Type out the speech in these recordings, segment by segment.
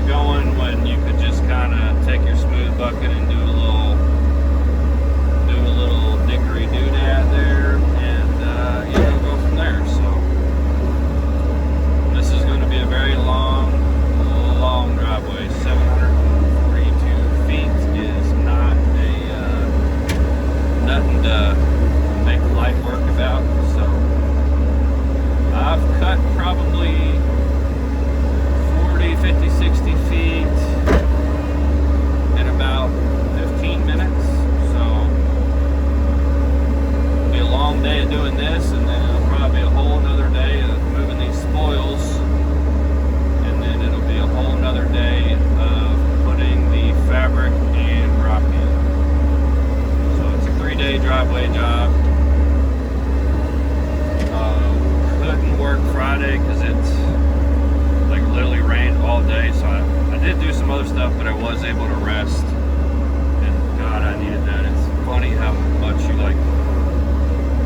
got going when you could just kind of take your smooth bucket and do a little dickory-doodad there, and go from there. So this is going to be a very long driveway. 742 feet is not nothing to make light work about. So I've cut probably 40, 50, 60 feet in about 15 minutes. So it'll be a long day of doing this, and then it'll probably be a whole nother day of moving these spoils, and then it'll be a whole nother day of putting the fabric and rock in. So it's a 3-day driveway job. Couldn't work Friday because it's like literally rained all day, so I did do some other stuff, but I was able to rest, and God, I needed that. It's funny how much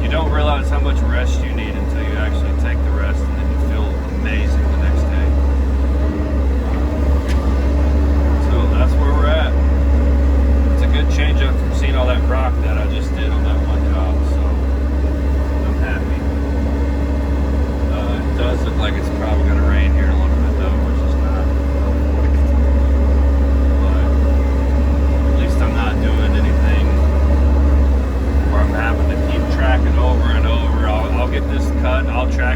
you don't realize how much rest you need until you actually take the rest, and then you feel amazing the next day. So that's where we're at. It's a good change up from seeing all that rock that I just did on that one job, so I'm happy. It does look like it's probably going to rain here in a little bit though, which is not helpful. But at least I'm not doing anything where I'm having to keep tracking over and over. I'll get this cut, I'll track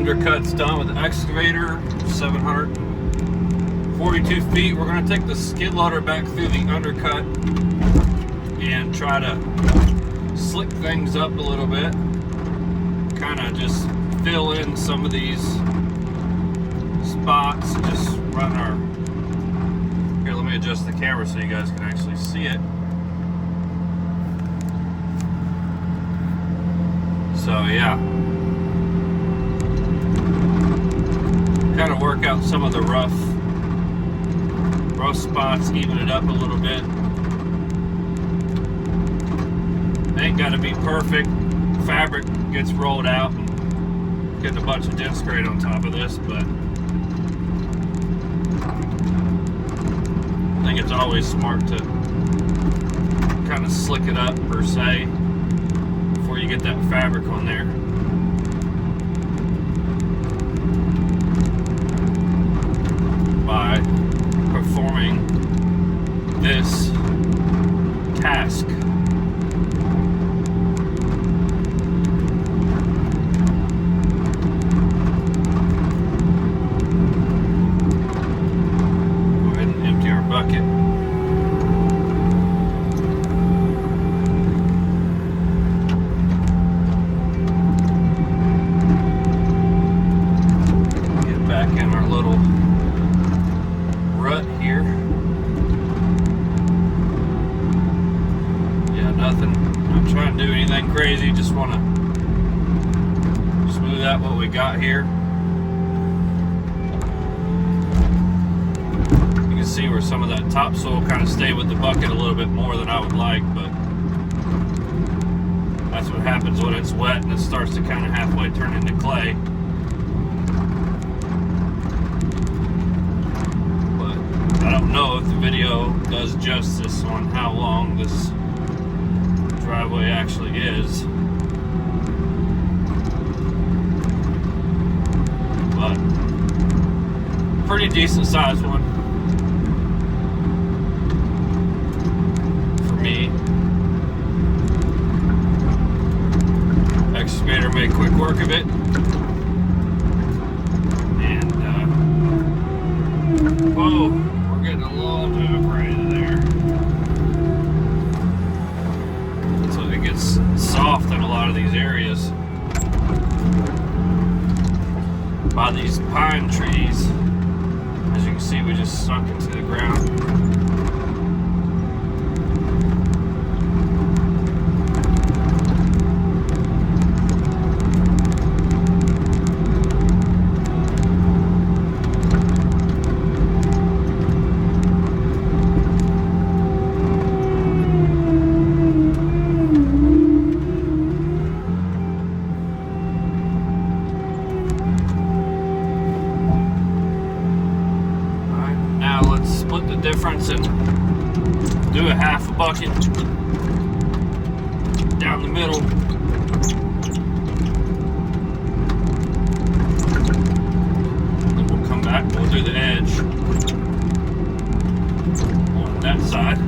undercut's done with the excavator, 742 feet. We're going to take the skid loader back through the undercut and try to slick things up a little bit. Kind of just fill in some of these spots. Just run our... Here, let me adjust the camera so you guys can actually see it. So yeah, kind of work out some of the rough spots, even it up a little bit. Ain't got to be perfect. Fabric gets rolled out and getting a bunch of dent sprayed on top of this, but I think it's always smart to kind of slick it up per se before you get that fabric on there. By performing this task. Go ahead and empty our bucket. Crazy, just want to smooth out what we got here. You can see where some of that topsoil kind of stayed with the bucket a little bit more than I would like, but that's what happens when it's wet and it starts to kind of halfway turn into clay. But I don't know if the video does justice on how long this driveway actually is, but pretty decent sized one for me. Excavator made quick work of it, and whoa, we're getting a little bit right there. It gets soft in a lot of these areas by these pine trees. As you can see, we just sunk into the ground. Difference and do a half a bucket down the middle. Then we'll come back, we'll do the edge on that side.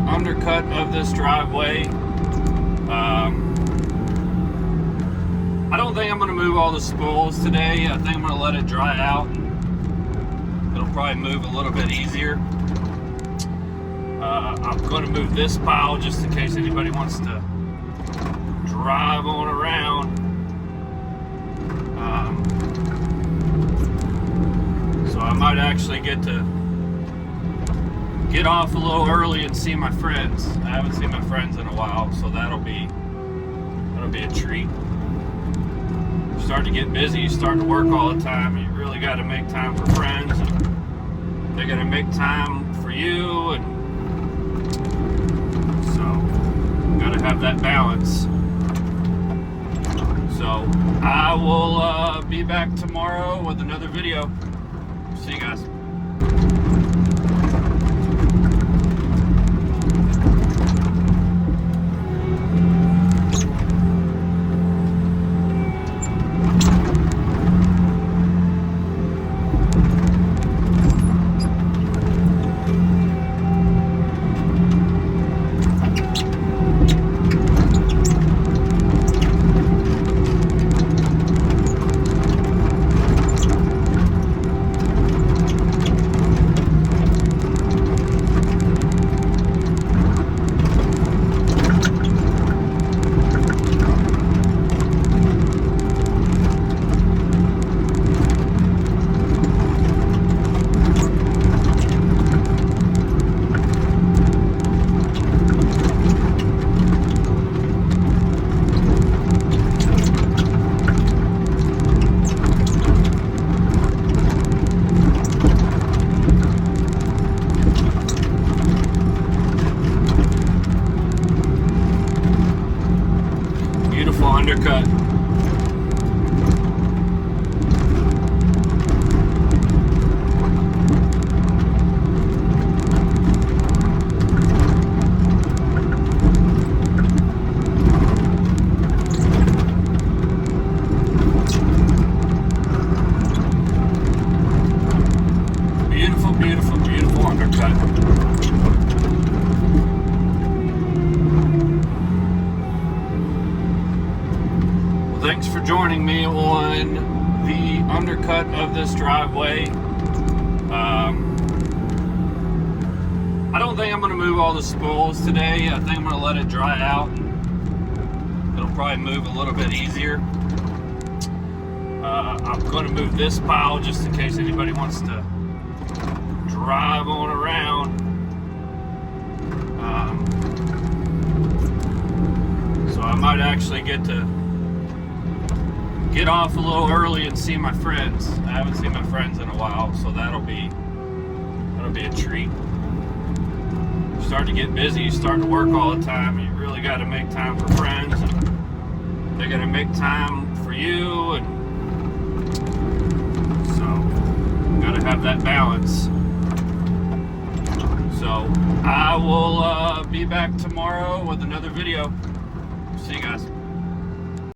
undercut of this driveway. I don't think I'm going to move all the spools today. I think I'm going to let it dry out. It'll probably move a little bit easier. I'm going to move this pile just in case anybody wants to drive on around. So I might actually get off a little early and see my friends. I haven't seen my friends in a while, so that'll be a treat. You're starting to get busy, you're starting to work all the time. You really got to make time for friends, and they're going to make time for you, and so got to have that balance. So I will be back tomorrow with another video. See you guys. Undercut. Beautiful, beautiful, beautiful undercut. Thanks for joining me on the undercut of this driveway. I don't think I'm going to move all the spools today. I think I'm going to let it dry out. It'll probably move a little bit easier. I'm going to move this pile just in case anybody wants to drive on around. So I might actually get off a little early and see my friends. I haven't seen my friends in a while, so that'll be a treat. You're starting to get busy, you're starting to work all the time. You really got to make time for friends, and they're going to make time for you, and so got to have that balance. So I will be back tomorrow with another video. See you guys.